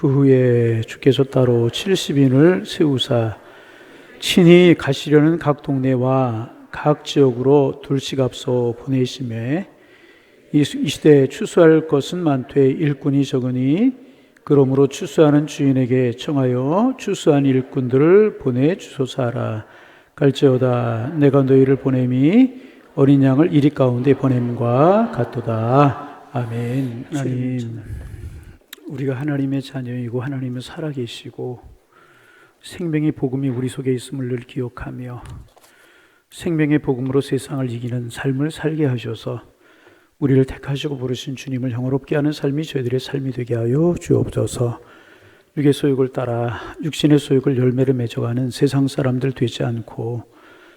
그 후에 주께서 따로 70인을 세우사 친히 가시려는 각 동네와 각 지역으로 둘씩 앞서 보내시매 이 시대에 추수할 것은 많되 일꾼이 적으니 그러므로 추수하는 주인에게 청하여 추수한 일꾼들을 보내주소서 하라. 갈지어다 내가 너희를 보냄이 어린 양을 이리 가운데 보냄과 같도다. 아멘. 하나님, 우리가 하나님의 자녀이고 하나님은 살아계시고 생명의 복음이 우리 속에 있음을 늘 기억하며 생명의 복음으로 세상을 이기는 삶을 살게 하셔서 우리를 택하시고 부르신 주님을 영화롭게 하는 삶이 저희들의 삶이 되게 하여 주옵소서. 육의 소욕을 따라 육신의 소욕을 열매를 맺어가는 세상 사람들 되지 않고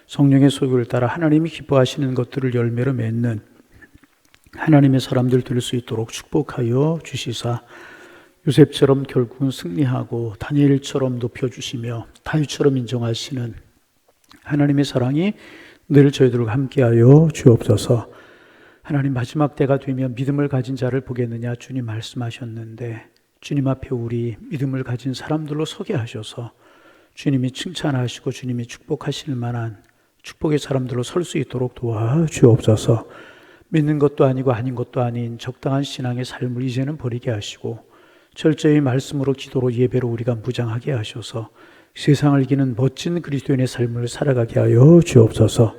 성령의 소욕을 따라 하나님이 기뻐하시는 것들을 열매로 맺는 하나님의 사람들 될 수 있도록 축복하여 주시사 요셉처럼 결국은 승리하고 다니엘처럼 높여주시며 다윗처럼 인정하시는 하나님의 사랑이 늘 저희들과 함께하여 주옵소서. 하나님, 마지막 때가 되면 믿음을 가진 자를 보겠느냐 주님 말씀하셨는데 주님 앞에 우리 믿음을 가진 사람들로 서게 하셔서 주님이 칭찬하시고 주님이 축복하실 만한 축복의 사람들로 설 수 있도록 도와주옵소서. 믿는 것도 아니고 아닌 것도 아닌 적당한 신앙의 삶을 이제는 버리게 하시고 철저히 말씀으로 기도로 예배로 우리가 무장하게 하셔서 세상을 이기는 멋진 그리스도인의 삶을 살아가게 하여 주옵소서.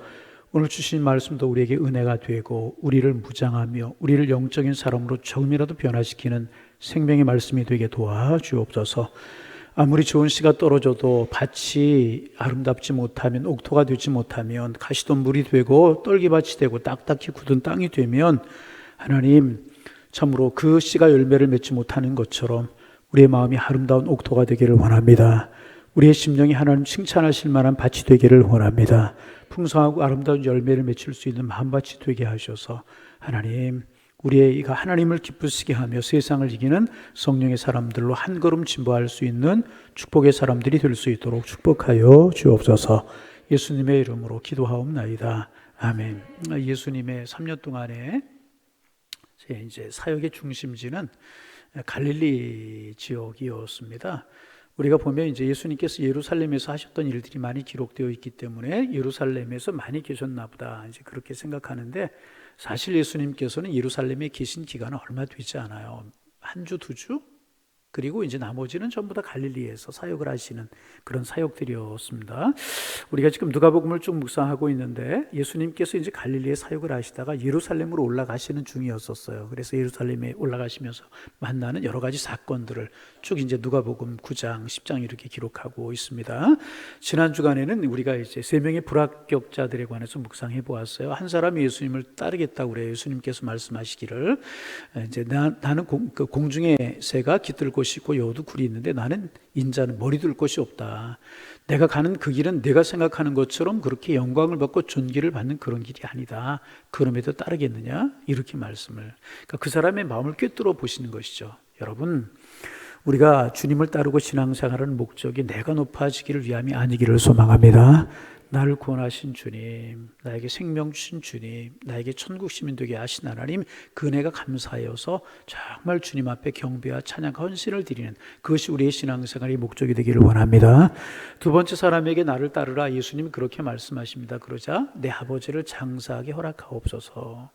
오늘 주신 말씀도 우리에게 은혜가 되고 우리를 무장하며 우리를 영적인 사람으로 조금이라도 변화시키는 생명의 말씀이 되게 도와주옵소서. 아무리 좋은 씨가 떨어져도 밭이 아름답지 못하면, 옥토가 되지 못하면, 가시덤불이 되고 떨기밭이 되고 딱딱히 굳은 땅이 되면 하나님, 참으로 그 씨가 열매를 맺지 못하는 것처럼 우리의 마음이 아름다운 옥토가 되기를 원합니다. 우리의 심령이 하나님 칭찬하실 만한 밭이 되기를 원합니다. 풍성하고 아름다운 열매를 맺힐 수 있는 마음밭이 되게 하셔서 하나님, 우리가 하나님을 기쁘시게 하며 세상을 이기는 성령의 사람들로 한 걸음 진보할 수 있는 축복의 사람들이 될 수 있도록 축복하여 주옵소서. 예수님의 이름으로 기도하옵나이다. 아멘. 예수님의 3년 동안에 이제 사역의 중심지는 갈릴리 지역이었습니다. 우리가 보면 이제 예수님께서 예루살렘에서 하셨던 일들이 많이 기록되어 있기 때문에 예루살렘에서 많이 계셨나 보다 이제 그렇게 생각하는데, 사실 예수님께서는 예루살렘에 계신 기간은 얼마 되지 않아요. 한 주, 두 주? 그리고 이제 나머지는 전부 다 갈릴리에서 사역을 하시는 그런 사역들이었습니다. 우리가 지금 누가복음을 쭉 묵상하고 있는데 예수님께서 이제 갈릴리에 사역을 하시다가 예루살렘으로 올라가시는 중이었었어요. 그래서 예루살렘에 올라가시면서 만나는 여러 가지 사건들을 쭉 이제 누가복음 9장, 10장 이렇게 기록하고 있습니다. 지난 주간에는 우리가 이제 세 명의 불합격자들에 관해서 묵상해 보았어요. 한 사람이 예수님을 따르겠다고 그래요. 예수님께서 말씀하시기를 이제 나는 공중의 새가 깃들고 곳이 여우도 굴이 있는데 나는 인자는 머리 둘 곳이 없다. 내가 가는 그 길은 내가 생각하는 것처럼 그렇게 영광을 받고 존귀를 받는 그런 길이 아니다. 그럼에도 따르겠느냐? 이렇게 말씀을. 그러니까 그 사람의 마음을 꿰뚫어 보시는 것이죠. 여러분, 우리가 주님을 따르고 신앙생활하는 목적이 내가 높아지기를 위함이 아니기를 소망합니다. 나를 구원하신 주님, 나에게 생명 주신 주님, 나에게 천국 시민 되게 하신 하나님, 그 은혜가 감사하여서 정말 주님 앞에 경배와 찬양, 헌신을 드리는 그것이 우리의 신앙생활의 목적이 되기를 원합니다. 두 번째 사람에게 나를 따르라. 예수님이 그렇게 말씀하십니다. 그러자 내 아버지를 장사하게 허락하옵소서.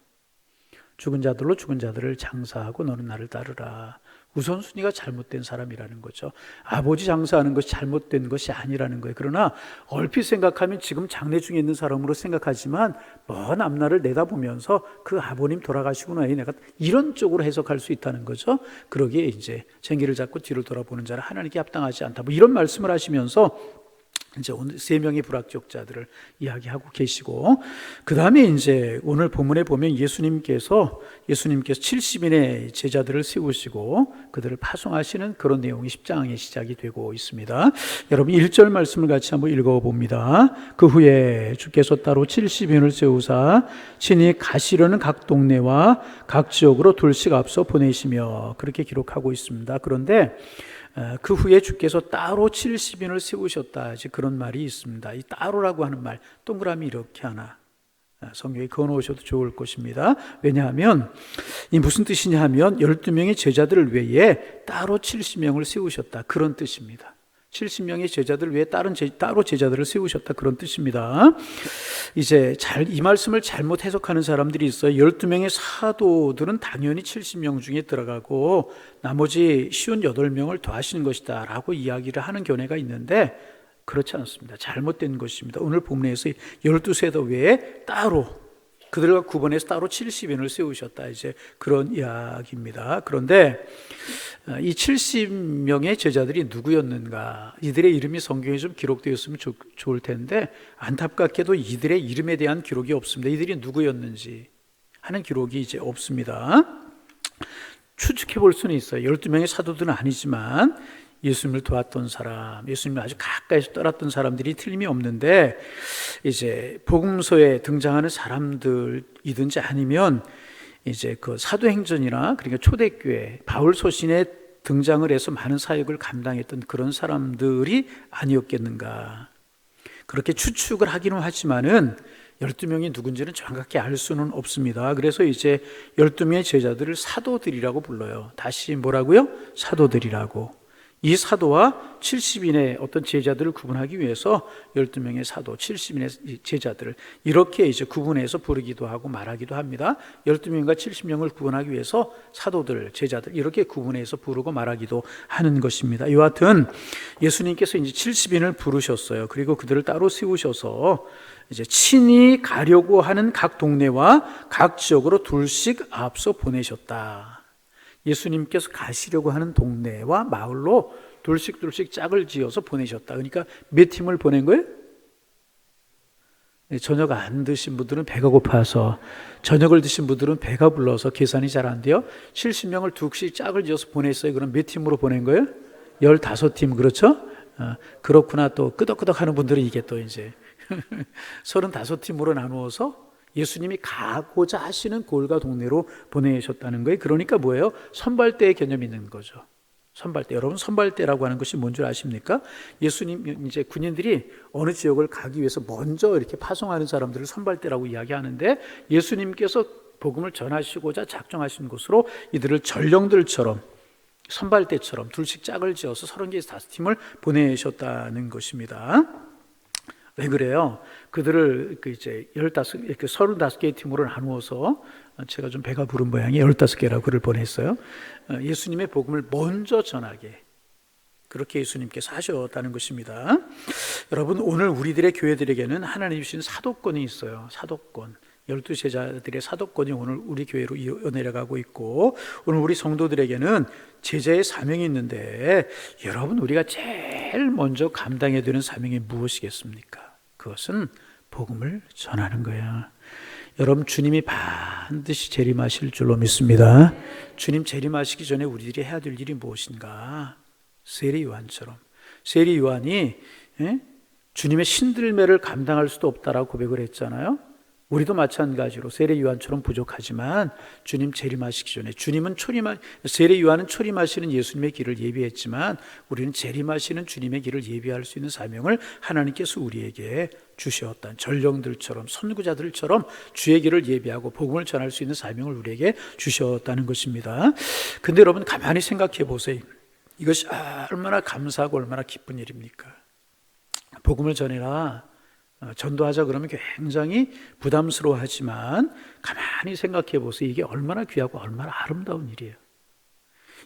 죽은 자들로 죽은 자들을 장사하고 너는 나를 따르라. 우선순위가 잘못된 사람이라는 거죠. 아버지 장사하는 것이 잘못된 것이 아니라는 거예요. 그러나 얼핏 생각하면 지금 장례 중에 있는 사람으로 생각하지만 먼 앞날을 내다보면서 그 아버님 돌아가시고 나니 내가 이런 쪽으로 해석할 수 있다는 거죠. 그러기에 이제 쟁기를 잡고 뒤를 돌아보는 자는 하나님께 합당하지 않다. 뭐 이런 말씀을 하시면서 이제 오늘 세 명의 불합격자들을 이야기하고 계시고, 그 다음에 이제 오늘 본문에 보면 예수님께서 70인의 제자들을 세우시고 그들을 파송하시는 그런 내용이 10장의 시작이 되고 있습니다. 여러분 1절 말씀을 같이 한번 읽어봅니다. 그 후에 주께서 따로 70인을 세우사 친히 가시려는 각 동네와 각 지역으로 둘씩 앞서 보내시며, 그렇게 기록하고 있습니다. 그런데 그 후에 주께서 따로 70인을 세우셨다, 그런 말이 있습니다. 이 따로라고 하는 말 동그라미 이렇게 하나 성경에 그어놓으셔도 좋을 것입니다. 왜냐하면 이 무슨 뜻이냐 하면 12명의 제자들을 위해 따로 70명을 세우셨다, 그런 뜻입니다. 70명의 제자들 외에 따로 제자들을 세우셨다, 그런 뜻입니다. 이제 이 말씀을 잘못 해석하는 사람들이 있어요. 12명의 사도들은 당연히 70명 중에 들어가고 나머지 58명을 더하시는 것이다 라고 이야기를 하는 견해가 있는데 그렇지 않습니다. 잘못된 것입니다. 오늘 본문에서 12세도 외에 따로 그들과 구분해서 따로 70인을 세우셨다, 이제 그런 이야기입니다. 그런데 이 70명의 제자들이 누구였는가? 이들의 이름이 성경에 좀 기록되었으면 좋을 텐데 안타깝게도 이들의 이름에 대한 기록이 없습니다. 이들이 누구였는지 하는 기록이 이제 없습니다. 추측해 볼 수는 있어요. 12명의 사도들은 아니지만 예수님을 도왔던 사람, 예수님을 아주 가까이서 따랐던 사람들이 틀림이 없는데 이제 복음서에 등장하는 사람들이든지 아니면 이제 그 사도행전이나 그러니까 초대교회 바울 서신에 등장을 해서 많은 사역을 감당했던 그런 사람들이 아니었겠는가. 그렇게 추측을 하기는 하지만은 12명이 누군지는 정확히 알 수는 없습니다. 그래서 이제 12명의 제자들을 사도들이라고 불러요. 다시 뭐라고요? 사도들이라고. 이 사도와 70인의 어떤 제자들을 구분하기 위해서 12명의 사도, 70인의 제자들을 이렇게 이제 구분해서 부르기도 하고 말하기도 합니다. 12명과 70명을 구분하기 위해서 사도들, 제자들 이렇게 구분해서 부르고 말하기도 하는 것입니다. 여하튼 예수님께서 이제 70인을 부르셨어요. 그리고 그들을 따로 세우셔서 이제 친히 가려고 하는 각 동네와 각 지역으로 둘씩 앞서 보내셨다. 예수님께서 가시려고 하는 동네와 마을로 둘씩 짝을 지어서 보내셨다. 그러니까 몇 팀을 보낸 거예요? 저녁 안 드신 분들은 배가 고파서, 저녁을 드신 분들은 배가 불러서 계산이 잘 안 돼요. 70명을 둘씩 짝을 지어서 보냈어요. 그럼 몇 팀으로 보낸 거예요? 15팀, 그렇죠? 그렇구나. 또 끄덕끄덕 하는 분들은 이게 또 이제 35팀으로 나누어서 예수님이 가고자 하시는 골과 동네로 보내셨다는 거예요. 그러니까 뭐예요? 선발대의 개념이 있는 거죠. 선발대. 여러분, 선발대라고 하는 것이 뭔 줄 아십니까? 예수님 이제 군인들이 어느 지역을 가기 위해서 먼저 이렇게 파송하는 사람들을 선발대라고 이야기하는데 예수님께서 복음을 전하시고자 작정하신 곳으로 이들을 전령들처럼 선발대처럼 둘씩 짝을 지어서 30개에서 5팀을 보내셨다는 것입니다. 왜 그래요? 그들을 이제 35개의 팀으로 나누어서 제가 좀 배가 부른 모양이 15개라고 글을 보냈어요. 예수님의 복음을 먼저 전하게 그렇게 예수님께서 하셨다는 것입니다. 여러분, 오늘 우리들의 교회들에게는 하나님이 주신 사도권이 있어요. 사도권. 12제자들의 사도권이 오늘 우리 교회로 이어내려가고 있고 오늘 우리 성도들에게는 제자의 사명이 있는데 여러분, 우리가 제일 먼저 감당해야 되는 사명이 무엇이겠습니까? 그것은 복음을 전하는 거야. 여러분, 주님이 반드시 재림하실 줄로 믿습니다. 주님 재림하시기 전에 우리들이 해야 될 일이 무엇인가? 세례 요한처럼. 세례 요한이 주님의 신들매를 감당할 수도 없다라고 고백을 했잖아요. 우리도 마찬가지로 세례 요한처럼 부족하지만 주님 재림하시기 전에 주님은 세례 요한은 초림하시는 예수님의 길을 예비했지만 우리는 재림하시는 주님의 길을 예비할 수 있는 사명을 하나님께서 우리에게 주셨던 전령들처럼 선구자들처럼 주의 길을 예비하고 복음을 전할 수 있는 사명을 우리에게 주셨다는 것입니다. 근데 여러분, 가만히 생각해 보세요. 이것이 얼마나 감사하고 얼마나 기쁜 일입니까? 복음을 전해라, 전도하자 그러면 굉장히 부담스러워하지만 가만히 생각해 보세요. 이게 얼마나 귀하고 얼마나 아름다운 일이에요.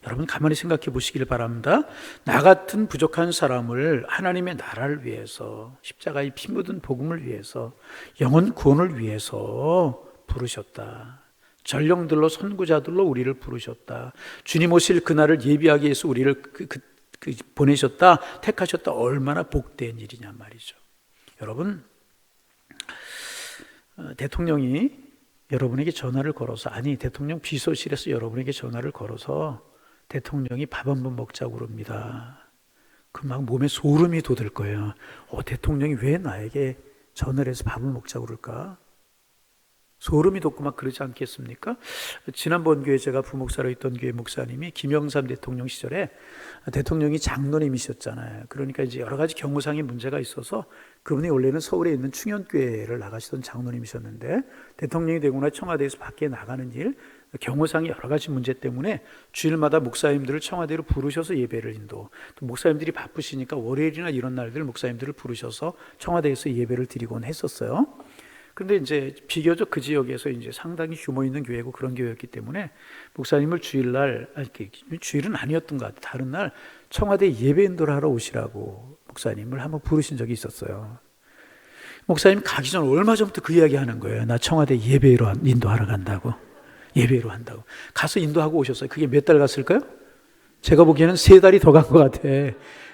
여러분, 가만히 생각해 보시길 바랍니다. 나 같은 부족한 사람을 하나님의 나라를 위해서, 십자가의 피 묻은 복음을 위해서, 영혼 구원을 위해서 부르셨다. 전령들로 선구자들로 우리를 부르셨다. 주님 오실 그날을 예비하기 위해서 우리를 보내셨다, 택하셨다. 얼마나 복된 일이냐 말이죠. 여러분, 대통령이 여러분에게 전화를 걸어서, 대통령 비서실에서 여러분에게 전화를 걸어서 대통령이 밥 한번 먹자고 그럽니다. 그 막 몸에 소름이 돋을 거예요. 대통령이 왜 나에게 전화를 해서 밥을 먹자고 그럴까? 소름이 돋고 막 그러지 않겠습니까? 지난번 교회 제가 부목사로 있던 교회 목사님이 김영삼 대통령 시절에 대통령이 장로님이셨잖아요. 그러니까 이제 여러 가지 경호상의 문제가 있어서 그분이 원래는 서울에 있는 충현교회를 나가시던 장로님이셨는데 대통령이 되거나 청와대에서 밖에 나가는 일, 경호상의 여러 가지 문제 때문에 주일마다 목사님들을 청와대로 부르셔서 예배를 인도, 또 목사님들이 바쁘시니까 월요일이나 이런 날들 목사님들을 부르셔서 청와대에서 예배를 드리곤 했었어요. 그런데 이제 비교적 그 지역에서 이제 상당히 규모 있는 교회고 그런 교회였기 때문에 목사님을 주일날, 주일은 아니었던 것 같아요. 다른 날 청와대 예배 인도를 하러 오시라고 목사님을 한번 부르신 적이 있었어요. 목사님 가기 전 얼마 전부터 그 이야기 하는 거예요. 나 청와대 예배로 인도하러 간다고. 예배로 한다고. 가서 인도하고 오셨어요. 그게 몇 달 갔을까요? 제가 보기에는 3달이 더 간 것 같아.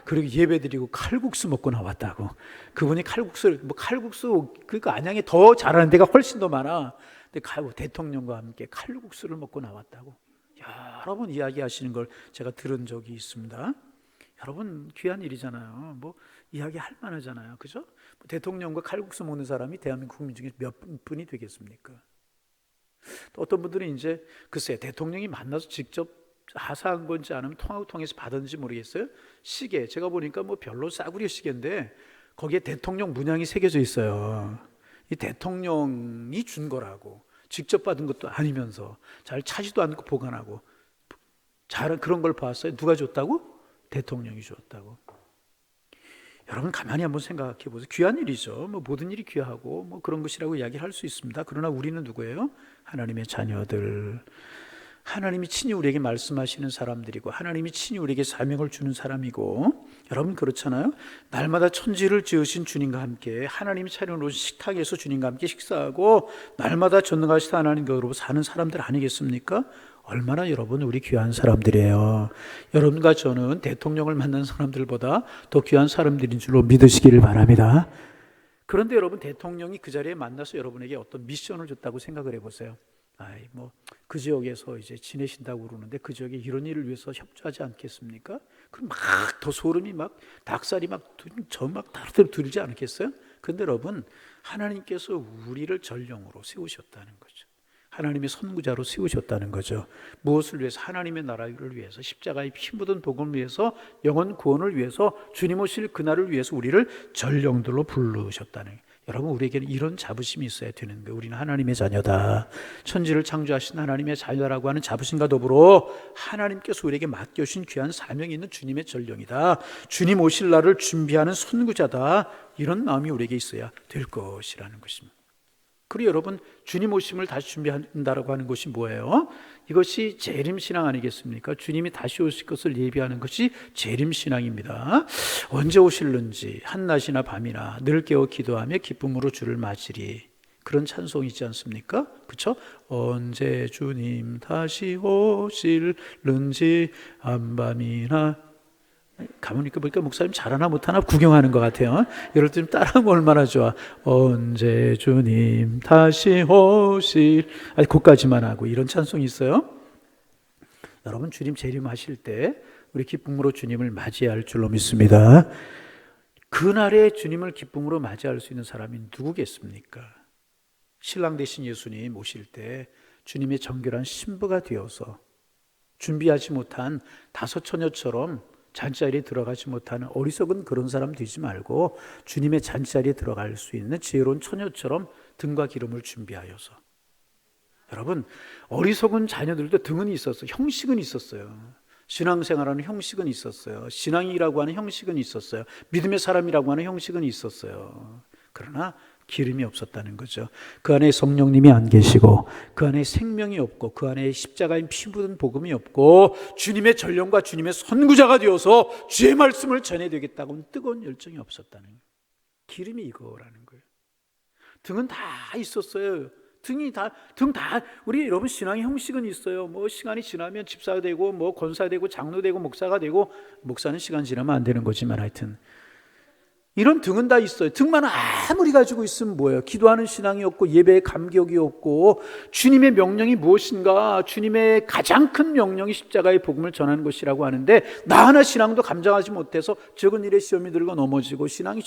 그리고 예배 드리고 칼국수 먹고 나왔다고. 그분이 칼국수, 그러니까 안양에 더 잘하는 데가 훨씬 더 많아. 근데 대통령과 함께 칼국수를 먹고 나왔다고. 여러 번 이야기하시는 걸 제가 들은 적이 있습니다. 여러분, 귀한 일이잖아요. 뭐 이야기할 만하잖아요. 그죠? 대통령과 칼국수 먹는 사람이 대한민국 국민 중에 몇 분이 되겠습니까? 또 어떤 분들은 이제 글쎄 대통령이 만나서 직접 하사한 건지 아니면 통화를 통해서 받았는지 모르겠어요. 시계 제가 보니까 뭐 별로 싸구려 시계인데 거기에 대통령 문양이 새겨져 있어요. 이 대통령이 준 거라고, 직접 받은 것도 아니면서 잘 차지도 않고 보관하고 잘 그런 걸 봤어요. 누가 줬다고? 대통령이 줬다고. 여러분 가만히 한번 생각해 보세요. 귀한 일이죠. 뭐 모든 일이 귀하고 뭐 그런 것이라고 이야기를 할 수 있습니다. 그러나 우리는 누구예요? 하나님의 자녀들. 하나님이 친히 우리에게 말씀하시는 사람들이고 하나님이 친히 우리에게 사명을 주는 사람이고, 여러분 그렇잖아요. 날마다 천지를 지으신 주님과 함께 하나님이 차려놓은 식탁에서 주님과 함께 식사하고 날마다 전능하신 하나님 곁으로 사는 사람들 아니겠습니까? 얼마나 여러분 우리 귀한 사람들이에요. 여러분과 저는 대통령을 만난 사람들보다 더 귀한 사람들인 줄로 믿으시기를 바랍니다. 그런데 여러분 대통령이 그 자리에 만나서 여러분에게 어떤 미션을 줬다고 생각을 해보세요. 그 지역에서 이제 지내신다고 그러는데 그 지역에 이런 일을 위해서 협조하지 않겠습니까? 그럼 막 더 소름이 막 닭살이 막 다르게 들지 않겠어요? 그런데 여러분 하나님께서 우리를 전령으로 세우셨다는 거죠. 하나님의 선구자로 세우셨다는 거죠. 무엇을 위해서? 하나님의 나라를 위해서, 십자가의 피 묻은 복음을 위해서, 영원 구원을 위해서, 주님 오실 그날을 위해서 우리를 전령들로 부르셨다는 거예요. 여러분 우리에게는 이런 자부심이 있어야 되는 거예요. 우리는 하나님의 자녀다. 천지를 창조하신 하나님의 자녀라고 하는 자부심과 더불어 하나님께서 우리에게 맡겨주신 귀한 사명이 있는 주님의 전령이다. 주님 오실 날을 준비하는 선구자다. 이런 마음이 우리에게 있어야 될 것이라는 것입니다. 그리고 여러분 주님 오심을 다시 준비한다라고 하는 것이 뭐예요? 이것이 재림신앙 아니겠습니까? 주님이 다시 오실 것을 예비하는 것이 재림신앙입니다. 언제 오실는지 한낮이나 밤이나 늘 깨어 기도하며 기쁨으로 주를 맞으리. 그런 찬송이 있지 않습니까? 그렇죠? 언제 주님 다시 오실는지 한밤이나, 가보니까 보니까 목사님 잘하나 못하나 구경하는 것 같아요. 이럴 때 좀 따라하면 얼마나 좋아. 언제 주님 다시 오실, 그것까지만 하고 이런 찬송이 있어요. 여러분 주님 재림하실 때 우리 기쁨으로 주님을 맞이할 줄로 믿습니다. 그날에 주님을 기쁨으로 맞이할 수 있는 사람이 누구겠습니까? 신랑 되신 예수님 오실 때 주님의 정결한 신부가 되어서 준비하지 못한 다섯 처녀처럼 잔치자리에 들어가지 못하는 어리석은 그런 사람 되지 말고 주님의 잔치자리에 들어갈 수 있는 지혜로운 처녀처럼 등과 기름을 준비하여서. 여러분 어리석은 자녀들도 등은 있었어요. 형식은 있었어요. 신앙생활하는 형식은 있었어요. 신앙이라고 하는 형식은 있었어요. 믿음의 사람이라고 하는 형식은 있었어요. 그러나 기름이 없었다는 거죠. 그 안에 성령님이 안 계시고 그 안에 생명이 없고 그 안에 십자가인 피 묻은 복음이 없고 주님의 전령과 주님의 선구자가 되어서 주의 말씀을 전해야 되겠다고는 뜨거운 열정이 없었다는 거예요. 기름이 이거라는 거예요. 등은 다 있었어요. 등 다 우리 여러분 신앙의 형식은 있어요. 뭐 시간이 지나면 집사가 되고 뭐 권사가 되고 장로 되고 목사가 되고, 목사는 시간 지나면 안 되는 거지만 하여튼 이런 등은 다 있어요. 등만 아무리 가지고 있으면 뭐예요? 기도하는 신앙이 없고 예배의 감격이 없고 주님의 명령이 무엇인가? 주님의 가장 큰 명령이 십자가의 복음을 전하는 것이라고 하는데 나 하나 신앙도 감당하지 못해서 적은 일에 시험이 들고 넘어지고 신앙이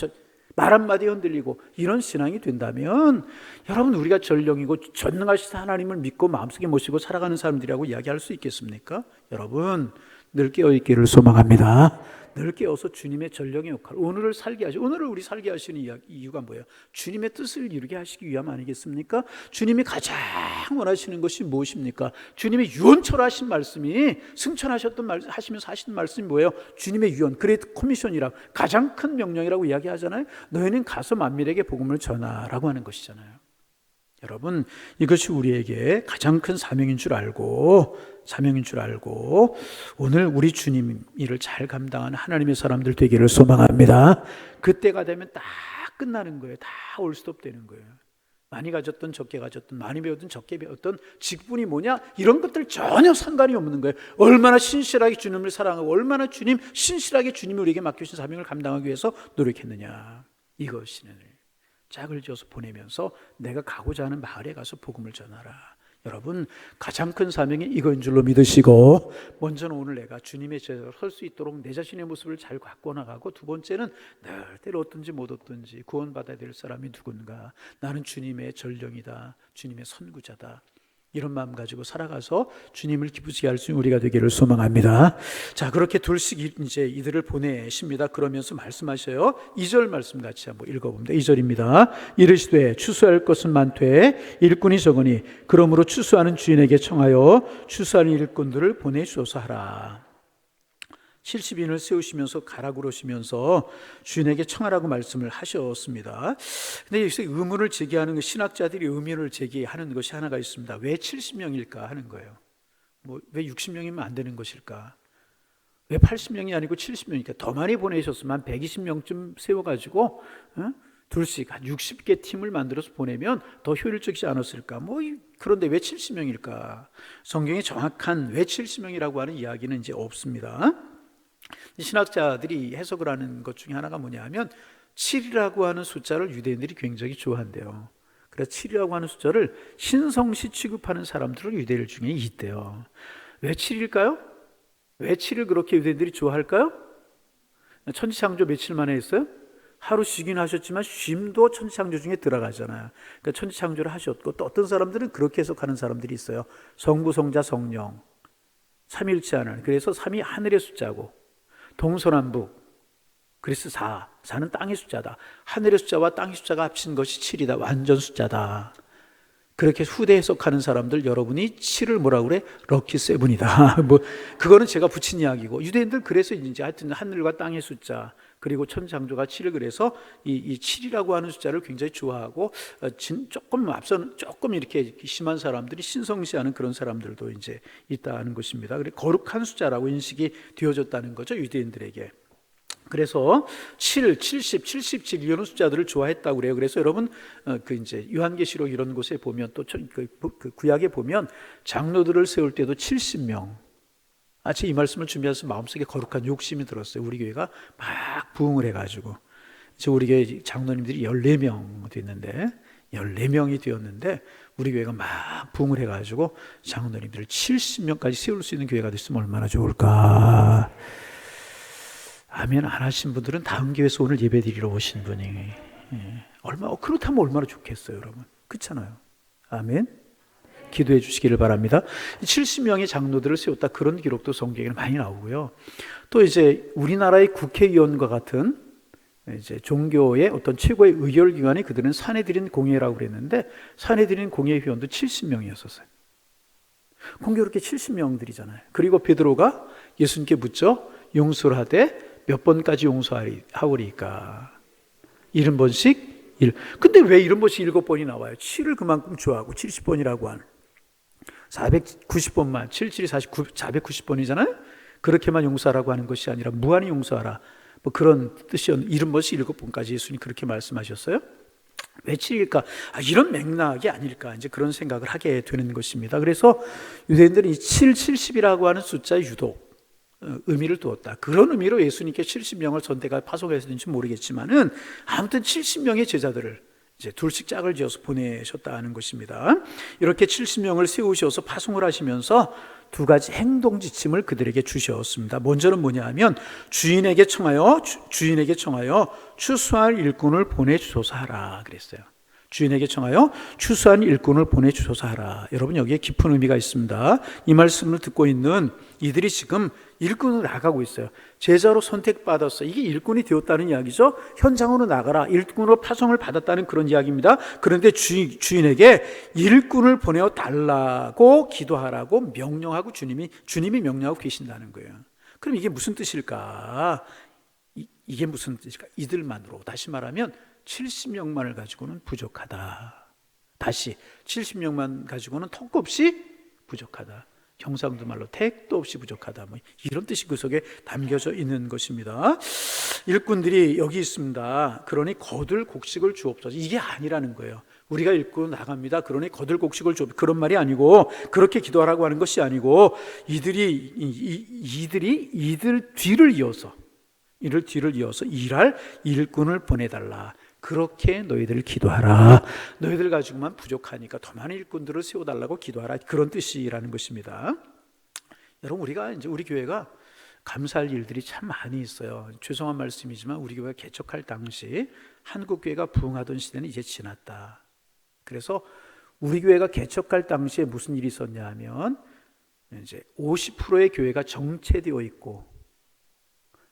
말 한마디에 흔들리고 이런 신앙이 된다면 여러분 우리가 전령이고 전능하신 하나님을 믿고 마음속에 모시고 살아가는 사람들이라고 이야기할 수 있겠습니까? 여러분 늘 깨어있기를 소망합니다. 늘 깨어서 주님의 전령의 역할, 오늘을 살게 하시고, 오늘을 우리 살게 하시는 이유가 뭐예요? 주님의 뜻을 이루게 하시기 위함 아니겠습니까? 주님이 가장 원하시는 것이 무엇입니까? 주님의 유언처럼 말씀이 하시면서 하시는 말씀이 뭐예요? 주님의 유언, 그레이트 커미션이라고, 가장 큰 명령이라고 이야기하잖아요. 너희는 가서 만민에게 복음을 전하라고 하는 것이잖아요. 여러분 이것이 우리에게 가장 큰 사명인 줄 알고 오늘 우리 주님 일을 잘 감당하는 하나님의 사람들 되기를 소망합니다. 그때가 되면 딱 끝나는 거예요. 다 올스톱 되는 거예요. 많이 가졌든 적게 가졌든, 많이 배웠든 적게 배웠든, 직분이 뭐냐 이런 것들 전혀 상관이 없는 거예요. 얼마나 신실하게 주님을 사랑하고 얼마나 신실하게 주님이 우리에게 맡겨주신 사명을 감당하기 위해서 노력했느냐, 이것이는 짝을 지어서 보내면서 내가 가고자 하는 마을에 가서 복음을 전하라. 여러분 가장 큰 사명이 이거인 줄로 믿으시고, 먼저는 오늘 내가 주님의 제자로 설 수 있도록 내 자신의 모습을 잘 갖고 나가고, 두 번째는 늘 때를 얻든지 못 얻든지 구원받아야 될 사람이 누군가, 나는 주님의 전령이다, 주님의 선구자다, 이런 마음 가지고 살아가서 주님을 기쁘시게 할 수 있는 우리가 되기를 소망합니다. 자, 그렇게 둘씩 이제 이들을 보내십니다. 그러면서 말씀하셔요. 2절 말씀 같이 한번 읽어봅니다. 2절입니다. 이르시되 추수할 것은 많되 일꾼이 적으니 그러므로 추수하는 주인에게 청하여 추수하는 일꾼들을 보내주소서 하라. 70인을 세우시면서 가라 그러시면서 주인에게 청하라고 말씀을 하셨습니다. 근데 여기서 의문을 제기하는, 신학자들이 의문을 제기하는 것이 하나가 있습니다. 왜 70명일까 하는 거예요. 왜 60명이면 안 되는 것일까? 왜 80명이 아니고 70명일까? 더 많이 보내셨으면 한 120명쯤 세워가지고 둘씩 한 60개 팀을 만들어서 보내면 더 효율적이지 않았을까? 그런데 왜 70명일까? 성경에 정확한 왜 70명이라고 하는 이야기는 이제 없습니다. 신학자들이 해석을 하는 것 중에 하나가 뭐냐면 7이라고 하는 숫자를 유대인들이 굉장히 좋아한대요. 그래서 7이라고 하는 숫자를 신성시 취급하는 사람들은 유대인들 중에 있대요. 왜 7일까요? 왜 7을 그렇게 유대인들이 좋아할까요? 천지창조 며칠 만에 했어요? 하루 쉬긴 하셨지만 쉼도 천지창조 중에 들어가잖아요. 그러니까 천지창조를 하셨고, 또 어떤 사람들은 그렇게 해석하는 사람들이 있어요. 성부, 성자, 성령 삼일치 하나님, 그래서 3이 하늘의 숫자고 동서남북, 그래서 4는 땅의 숫자다. 하늘의 숫자와 땅의 숫자가 합친 것이 7이다. 완전 숫자다. 그렇게 후대 해석하는 사람들, 여러분이 7을 뭐라고 그래? 럭키 세븐이다. 그거는 제가 붙인 이야기고, 유대인들 그래서 이제 하여튼 하늘과 땅의 숫자, 그리고 천지창조가 7을 그래서 이 7이라고 하는 숫자를 굉장히 좋아하고, 조금 이렇게 심한 사람들이 신성시하는 그런 사람들도 이제 있다는 것입니다. 그래 거룩한 숫자라고 인식이 되어졌다는 거죠, 유대인들에게. 그래서 7, 70, 77 이런 숫자들을 좋아했다고 그래요. 그래서 여러분 이제 요한계시록 이런 곳에 보면, 또 구약에 보면 장로들을 세울 때도 70명. 이 말씀을 준비해서 마음속에 거룩한 욕심이 들었어요. 우리 교회가 막 부흥을 해가지고, 우리 교회 장로님들이 14명 되었는데 우리 교회가 막 부흥을 해가지고 장로님들을 70명까지 세울 수 있는 교회가 됐으면 얼마나 좋을까. 아멘 안 하신 분들은 다음 교회에서 오늘 예배 드리러 오신 분이 그렇다면 얼마나 좋겠어요, 여러분. 그렇잖아요. 아멘. 기도해 주시기를 바랍니다. 70명의 장로들을 세웠다, 그런 기록도 성경에 많이 나오고요. 또 이제 우리나라의 국회의원과 같은 이제 종교의 어떤 최고의 의결기관이 그들은 사내들인 공회라고 그랬는데, 사내들인 공회 회원도 70명이었었어요. 공교롭게 70명들이잖아요. 그리고 베드로가 예수님께 묻죠. 용서를 하되 몇 번까지 용서하리까? 70번씩? 근데 왜 70번씩 7번이 나와요? 7을 그만큼 좋아하고 70번이라고 하는 490번만, 77이 490번이잖아요. 그렇게만 용서하라고 하는 것이 아니라 무한히 용서하라, 그런 뜻이었는데 70번씩 7번까지 예수님이 그렇게 말씀하셨어요. 왜 7일까? 이런 맥락이 아닐까, 이제 그런 생각을 하게 되는 것입니다. 그래서 유대인들은 이 7, 70이라고 하는 숫자에 유독 의미를 두었다. 그런 의미로 예수님께 70명을 전대가 파송했는지 모르겠지만은 아무튼 70명의 제자들을 이제 둘씩 짝을 지어서 보내셨다는 것입니다. 이렇게 70명을 세우셔서 파송을 하시면서 두 가지 행동 지침을 그들에게 주셨습니다. 먼저는 뭐냐 하면 주인에게 청하여 추수할 일꾼을 보내주소서 하라 그랬어요. 주인에게 청하여 추수한 일꾼을 보내주소서 하라. 여러분, 여기에 깊은 의미가 있습니다. 이 말씀을 듣고 있는 이들이 지금 일꾼으로 나가고 있어요. 제자로 선택받았어. 이게 일꾼이 되었다는 이야기죠. 현장으로 나가라. 일꾼으로 파송을 받았다는 그런 이야기입니다. 그런데 주인에게 일꾼을 보내어 달라고 기도하라고 명령하고 주님이 명령하고 계신다는 거예요. 그럼 이게 무슨 뜻일까? 이게 무슨 뜻일까? 이들만으로, 다시 말하면 70명만을 가지고는 부족하다. 다시 70명만 가지고는 턱 없이 부족하다. 경상도 말로 택도 없이 부족하다. 뭐 이런 뜻이 그 속에 담겨져 있는 것입니다. 일꾼들이 여기 있습니다. 그러니 거둘 곡식을 주옵소서. 이게 아니라는 거예요. 우리가 일꾼 나갑니다. 그러니 거둘 곡식을 주옵소서. 그런 말이 아니고, 그렇게 기도하라고 하는 것이 아니고, 이들 뒤를 이어서 일할 일꾼을 보내달라. 그렇게 너희들 기도하라. 너희들 가지고만 부족하니까 더 많은 일꾼들을 세워달라고 기도하라. 그런 뜻이라는 것입니다. 여러분, 우리 교회가 감사할 일들이 참 많이 있어요. 죄송한 말씀이지만 우리 교회가 개척할 당시 한국 교회가 부흥하던 시대는 이제 지났다. 그래서 우리 교회가 개척할 당시에 무슨 일이 있었냐 하면 이제 50%의 교회가 정체되어 있고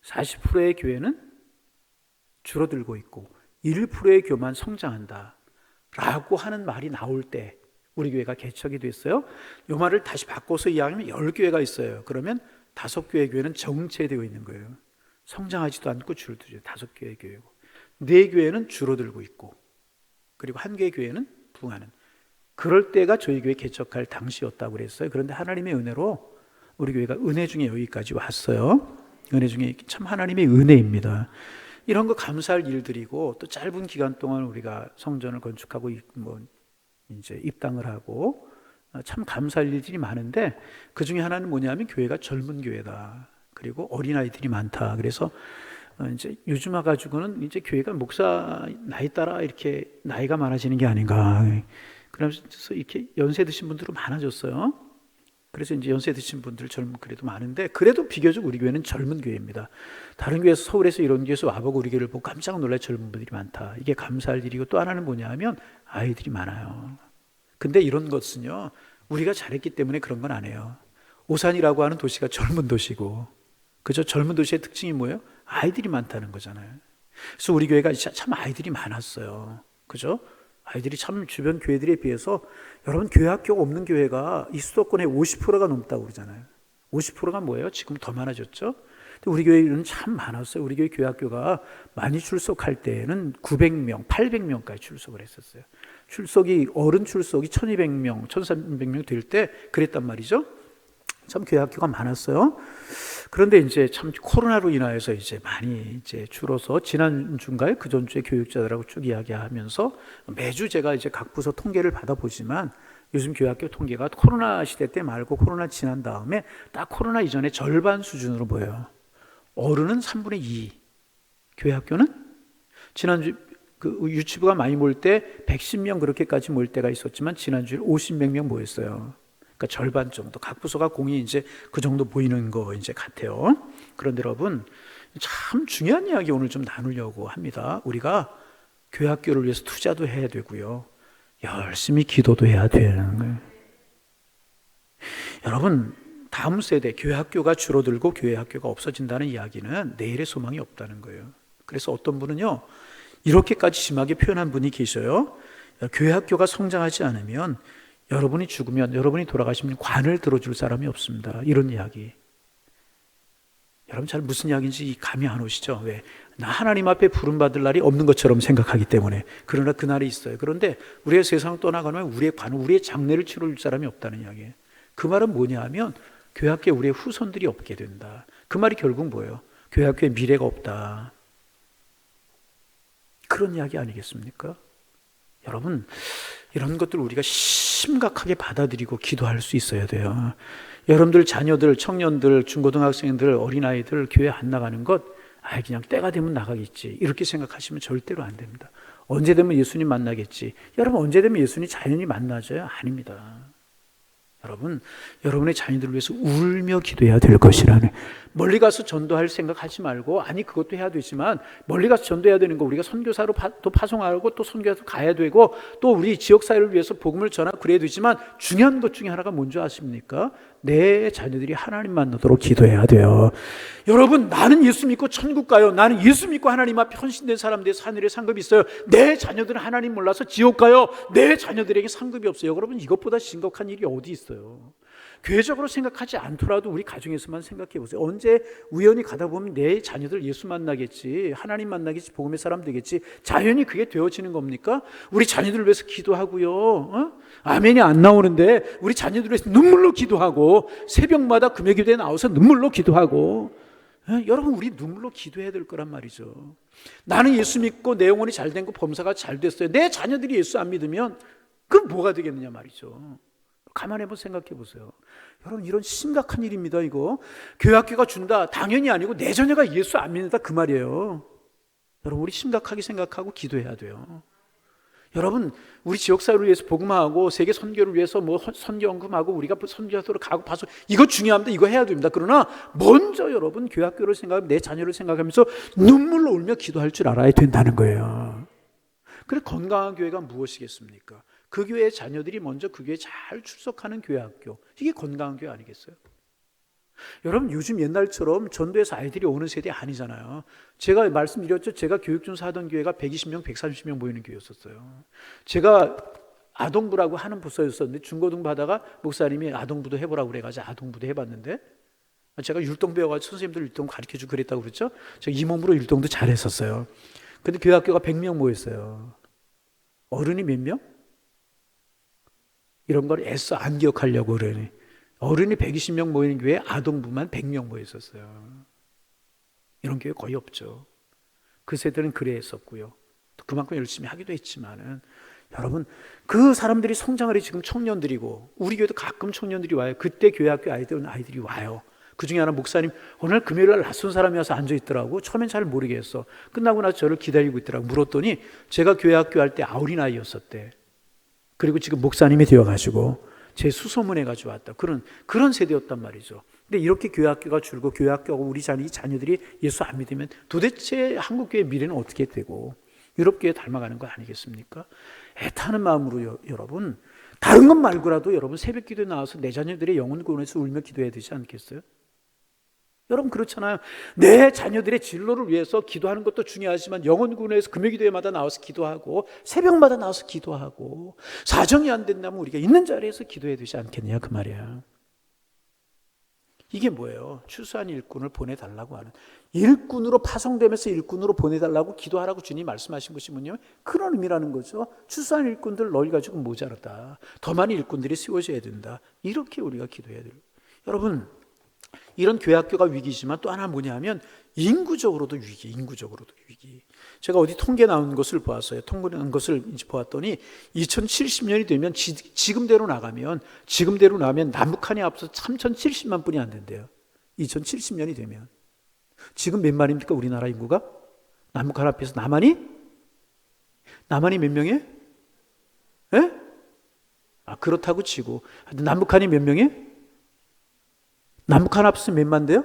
40%의 교회는 줄어들고 있고 1%의 교만 성장한다 라고 하는 말이 나올 때 우리 교회가 개척이 됐어요. 이 말을 다시 바꿔서 이야기하면 10교회가 있어요. 그러면 5교회 교회는 정체되어 있는 거예요. 성장하지도 않고 줄어들죠. 5교회 교회고 4교회는 줄어들고 있고, 그리고 1교회 교회는 부흥하는, 그럴 때가 저희 교회 개척할 당시였다고 그랬어요. 그런데 하나님의 은혜로 우리 교회가 은혜 중에 여기까지 왔어요. 은혜 중에 참 하나님의 은혜입니다. 이런 거 감사할 일들이고, 또 짧은 기간 동안 우리가 성전을 건축하고 이제 입당을 하고 참 감사할 일들이 많은데, 그 중에 하나는 뭐냐면 교회가 젊은 교회다. 그리고 어린아이들이 많다. 그래서 이제 요즘 와가지고는 이제 교회가 목사 나이 따라 이렇게 나이가 많아지는 게 아닌가. 그러면서 이렇게 연세 드신 분들은 많아졌어요. 그래서 이제 연세 드신 분들 그래도 많은데, 그래도 비교적 우리 교회는 젊은 교회입니다. 다른 교회에서, 서울에서 이런 교회에서 와보고 우리 교회를 보고 깜짝 놀랄 젊은 분들이 많다. 이게 감사할 일이고, 또 하나는 뭐냐 하면 아이들이 많아요. 근데 이런 것은요, 우리가 잘했기 때문에 그런 건 아니에요. 오산이라고 하는 도시가 젊은 도시고, 그죠? 젊은 도시의 특징이 뭐예요? 아이들이 많다는 거잖아요. 그래서 우리 교회가 참 아이들이 많았어요. 그죠? 아이들이 참 주변 교회들에 비해서, 여러분, 교회 학교가 없는 교회가 이 수도권의 50%가 넘다고 그러잖아요. 50%가 뭐예요? 지금 더 많아졌죠? 근데 우리 교회는 참 많았어요. 우리 교회 교회 학교가 많이 출석할 때는 900명, 800명까지 출석을 했었어요. 어른 출석이 1200명, 1300명 될 때 그랬단 말이죠. 참 교회 학교가 많았어요. 그런데 이제 참 코로나로 인하여서 이제 많이 이제 줄어서, 지난주인가요? 그 전주에 교육자들하고 쭉 이야기하면서 매주 제가 이제 각 부서 통계를 받아보지만, 요즘 교회 학교 통계가 코로나 시대 때 말고 코로나 지난 다음에 딱 코로나 이전의 절반 수준으로 보여요. 어른은 3분의 2, 교회 학교는 지난주 그 유치부가 많이 모일 때 110명 그렇게까지 모일 때가 있었지만, 지난주에 50명 모였어요. 그러니까 절반 정도, 각 부서가 공이 이제 그 정도 보이는 거 이제 같아요. 그런데 여러분, 참 중요한 이야기 오늘 좀 나누려고 합니다. 우리가 교회 학교를 위해서 투자도 해야 되고요, 열심히 기도도 해야 되는 거예요. 여러분, 다음 세대 교회 학교가 줄어들고 교회 학교가 없어진다는 이야기는 내일의 소망이 없다는 거예요. 그래서 어떤 분은요, 이렇게까지 심하게 표현한 분이 계셔요. 교회 학교가 성장하지 않으면, 여러분이 죽으면, 여러분이 돌아가시면 관을 들어줄 사람이 없습니다. 이런 이야기. 여러분 잘 무슨 이야기인지 감이 안 오시죠? 왜? 나 하나님 앞에 부름받을 날이 없는 것처럼 생각하기 때문에. 그러나 그 날이 있어요. 그런데 우리가 세상을 떠나가면 우리의 관, 우리의 장례를 치러줄 사람이 없다는 이야기예요. 그 말은 뭐냐 하면, 교회 학교에 우리의 후손들이 없게 된다. 그 말이 결국 뭐예요? 교회 학교에 미래가 없다. 그런 이야기 아니겠습니까? 여러분, 이런 것들 우리가 심각하게 받아들이고 기도할 수 있어야 돼요. 여러분들 자녀들, 청년들, 중고등학생들, 어린아이들 교회 안 나가는 것 그냥 때가 되면 나가겠지, 이렇게 생각하시면 절대로 안 됩니다. 언제 되면 예수님 만나겠지. 여러분, 언제 되면 예수님 자연히 만나져요? 아닙니다. 여러분, 여러분의 자녀들을 위해서 울며 기도해야 될 것이라는, 멀리 가서 전도할 생각하지 말고, 아니 그것도 해야 되지만 멀리 가서 전도해야 되는 거, 우리가 선교사로 또 파송하고 또 선교사로 가야 되고 또 우리 지역사회를 위해서 복음을 전하고 그래야 되지만, 중요한 것 중에 하나가 뭔지 아십니까? 내 자녀들이 하나님 만나도록 기도해야 돼요. 여러분, 나는 예수 믿고 천국 가요, 나는 예수 믿고 하나님 앞에 헌신된 사람들의 하늘에 상급이 있어요. 내 자녀들은 하나님 몰라서 지옥 가요. 내 자녀들에게 상급이 없어요. 여러분, 이것보다 심각한 일이 어디 있어요? 교회적으로 생각하지 않더라도 우리 가정에서만 생각해 보세요. 언제 우연히 가다 보면 내 자녀들 예수 만나겠지, 하나님 만나겠지, 복음의 사람 되겠지, 자연히 그게 되어지는 겁니까? 우리 자녀들을 위해서 기도하고요, 아멘이 안 나오는데 우리 자녀들을 위해서 눈물로 기도하고, 새벽마다 금요기도에 나와서 눈물로 기도하고, 여러분, 우리 눈물로 기도해야 될 거란 말이죠. 나는 예수 믿고 내 영혼이 잘 된 거, 범사가 잘 됐어요. 내 자녀들이 예수 안 믿으면 그럼 뭐가 되겠느냐 말이죠. 가만히 한번 생각해 보세요. 여러분, 이런 심각한 일입니다. 이거 교회학교가 준다, 당연히 아니고 내 자녀가 예수 안 믿는다, 그 말이에요. 여러분, 우리 심각하게 생각하고 기도해야 돼요. 여러분, 우리 지역사회를 위해서 복음하고 세계 선교를 위해서 뭐 선교연금하고 우리가 선교하도록 가고 봐서, 이거 중요합니다. 이거 해야 됩니다. 그러나 먼저 여러분, 교회학교를 생각하고 내 자녀를 생각하면서 눈물로 울며 기도할 줄 알아야 된다는 거예요. 그래, 건강한 교회가 무엇이겠습니까? 그 교회의 자녀들이 먼저 그 교회에 잘 출석하는 교회학교, 이게 건강한 교회 아니겠어요? 여러분, 요즘 옛날처럼 전도에서 아이들이 오는 세대 아니잖아요. 제가 말씀드렸죠. 제가 교육준사 하던 교회가 120명, 130명 모이는 교회였었어요. 제가 아동부라고 하는 부서였었는데, 중고등부 하다가 목사님이 아동부도 해보라고 그래가지고 아동부도 해봤는데, 제가 율동 배워가지고 선생님들 율동 가르쳐주고 그랬다고 그랬죠. 제가 이 몸으로 율동도 잘했었어요. 근데 교회학교가 100명 모였어요. 어른이 몇 명? 이런 걸 애써 안 기억하려고 그러니, 어른이 120명 모이는 교회에 아동부만 100명 모였었어요. 이런 교회 거의 없죠. 그 세대는 그래 했었고요. 또 그만큼 열심히 하기도 했지만은, 여러분, 그 사람들이 성장을 해 지금 청년들이고, 우리 교회도 가끔 청년들이 와요. 그때 교회학교 아이들이 와요. 그 중에 하나 목사님, 오늘 금요일날 낯선 사람이 와서 앉아있더라고. 처음엔 잘 모르겠어. 끝나고 나서 저를 기다리고 있더라고. 물었더니 제가 교회학교 할 때 아우린 아이였었대. 그리고 지금 목사님이 되어가지고 제 수소문해 가지고 왔다. 그런 세대였단 말이죠. 근데 이렇게 교회학교가 줄고 교회학교하고 우리 자녀들이 예수 안 믿으면 도대체 한국교회 미래는 어떻게 되고 유럽교회 닮아가는 거 아니겠습니까? 애타는 마음으로 여러분, 다른 것 말고라도 여러분 새벽 기도에 나와서 내 자녀들의 영혼 구원에서 울며 기도해야 되지 않겠어요? 여러분, 그렇잖아요. 내 자녀들의 진로를 위해서 기도하는 것도 중요하지만 영혼 구원에서 금요기도회마다 나와서 기도하고 새벽마다 나와서 기도하고, 사정이 안 된다면 우리가 있는 자리에서 기도해야 되지 않겠냐, 그 말이야. 이게 뭐예요? 추수한 일꾼을 보내달라고 하는, 일꾼으로 파송되면서 일꾼으로 보내달라고 기도하라고 주님이 말씀하신 것이 뭐냐면 그런 의미라는 거죠. 추수한 일꾼들 너희 가지고 모자라다, 더 많은 일꾼들이 세워져야 된다, 이렇게 우리가 기도해야 돼요. 여러분, 이런 교회학교가 위기지만 또 하나 뭐냐면 인구적으로도 위기. 제가 어디 통계 나온 것을 보았어요. 통계 나온 것을 보았더니 2070년이 되면 지금대로 나면 남북한이 앞서 3070만 분이 안 된대요. 2070년이 되면. 지금 몇 만입니까, 우리나라 인구가? 남북한 앞에서 남한이 몇 명이에요? 예? 그렇다고 치고 남북한이 몇 명이에요? 남북한 합치면 몇만 돼요?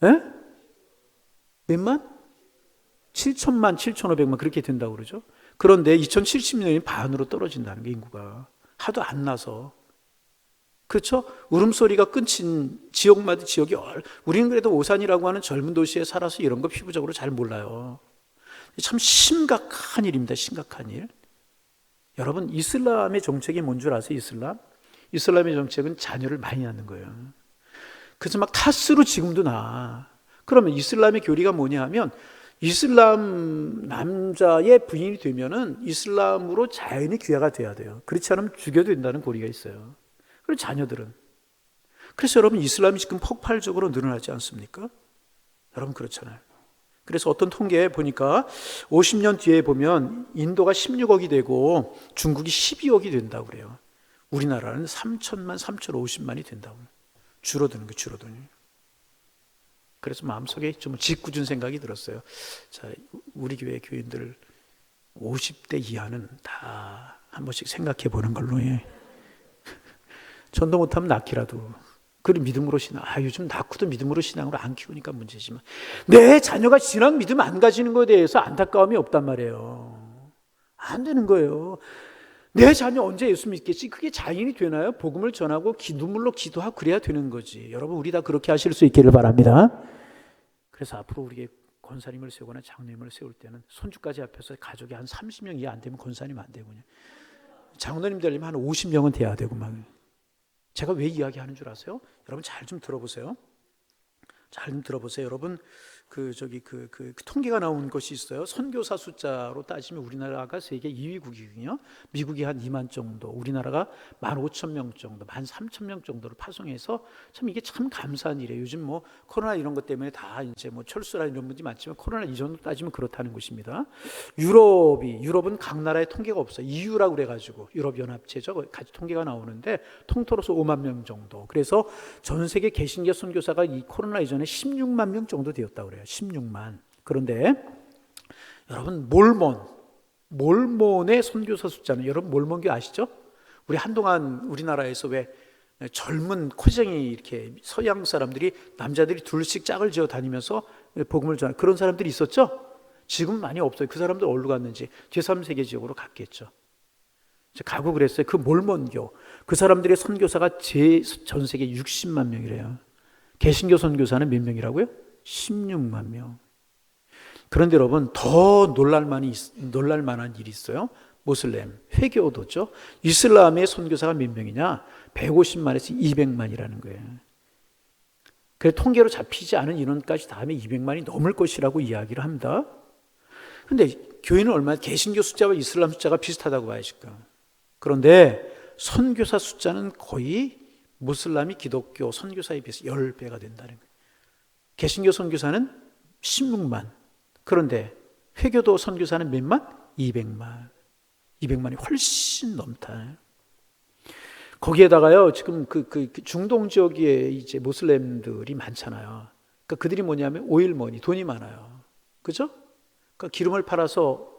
예? 몇만? 7천만, 7,500만 그렇게 된다고 그러죠. 그런데 2070년이 반으로 떨어진다는 게, 인구가 하도 안 나서. 그렇죠? 울음소리가 끊긴 지역마다 지역이, 우리는 그래도 오산이라고 하는 젊은 도시에 살아서 이런 거 피부적으로 잘 몰라요. 참 심각한 일입니다. 심각한 일. 여러분, 이슬람의 정책이 뭔 줄 아세요? 이슬람의 정책은 자녀를 많이 낳는 거예요. 그래서 막 타스로 지금도 낳아. 그러면 이슬람의 교리가 뭐냐 하면, 이슬람 남자의 부인이 되면은 이슬람으로 자연히 귀화가 돼야 돼요. 그렇지 않으면 죽여도 된다는 고리가 있어요. 그리고 자녀들은. 그래서 여러분, 이슬람이 지금 폭발적으로 늘어나지 않습니까? 여러분, 그렇잖아요. 그래서 어떤 통계에 보니까 50년 뒤에 보면 인도가 16억이 되고 중국이 12억이 된다고 그래요. 우리나라는 3천만, 3,050만이 된다고. 줄어드는 거, 줄어드는. 그래서 마음속에 좀 짓궂은 생각이 들었어요. 자, 우리 교회 교인들 50대 이하는 다 한 번씩 생각해 보는 걸로 해. 전도 못하면 낳기라도. 그리고 믿음으로 신앙. 요즘 낳고도 믿음으로 신앙으로 안 키우니까 문제지만 내 자녀가 신앙 믿음 안 가지는 것에 대해서 안타까움이 없단 말이에요. 안 되는 거예요. 내 자녀 언제 예수 믿겠지? 그게 자인이 되나요? 복음을 전하고 눈물로 기도하고 그래야 되는 거지. 여러분 우리 다 그렇게 하실 수 있기를 바랍니다. 그래서 앞으로 우리에게 권사님을 세우거나 장로님을 세울 때는 손주까지 앞에서 가족이 한 30명 이하 안 되면 권사님 안 되고요. 장로님 되려면 한 50명은 돼야 되고 막. 제가 왜 이야기하는 줄 아세요? 여러분 잘 좀 들어보세요. 잘 좀 들어보세요. 여러분 그 통계가 나온 것이 있어요. 선교사 숫자로 따지면 우리나라가 세계 2위국이거든요. 미국이 한 2만 정도, 우리나라가 15,000명 정도, 13,000명 정도를 파송해서 참 이게 참 감사한 일이에요. 요즘 뭐 코로나 이런 것 때문에 다 이제 뭐 철수라 이런 문제 많지만 코로나 이전으로 따지면 그렇다는 것입니다. 유럽은 각 나라에 통계가 없어요. EU라고 그래가지고 유럽연합체죠. 같이 통계가 나오는데 통틀어서 5만 명 정도. 그래서 전 세계 개신교 선교사가 이 코로나 이전에 16만 명 정도 되었다고 그래요. 16만. 그런데 여러분 몰몬의 선교사 숫자는 여러분 몰몬교 아시죠? 우리 한동안 우리나라에서 왜 젊은 코쟁이 이렇게 서양 사람들이 남자들이 둘씩 짝을 지어 다니면서 복음을 전하는 그런 사람들이 있었죠? 지금 많이 없어요. 그 사람들 어디로 갔는지 제3세계 지역으로 갔겠죠. 가고 그랬어요. 그 몰몬교 그 사람들의 선교사가 전 세계 60만 명이래요. 개신교 선교사는 몇 명이라고요? 16만 명. 그런데 여러분 더 놀랄 만한 일이 있어요. 모슬렘, 회교도죠. 이슬람의 선교사가 몇 명이냐? 150만에서 200만이라는 거예요. 그래서 통계로 잡히지 않은 인원까지 다 하면 200만이 넘을 것이라고 이야기를 합니다. 그런데 교회는 얼마나 개신교 숫자와 이슬람 숫자가 비슷하다고 봐야실까? 그런데 선교사 숫자는 거의 무슬람이 기독교 선교사에 비해서 10배가 된다는 거예요. 개신교 선교사는 16만. 그런데 회교도 선교사는 몇만? 200만. 200만이 훨씬 넘다. 거기에다가요, 지금 그 중동 지역에 이제 모슬렘들이 많잖아요. 그러니까 그들이 뭐냐면 오일머니, 돈이 많아요. 그죠? 그러니까 기름을 팔아서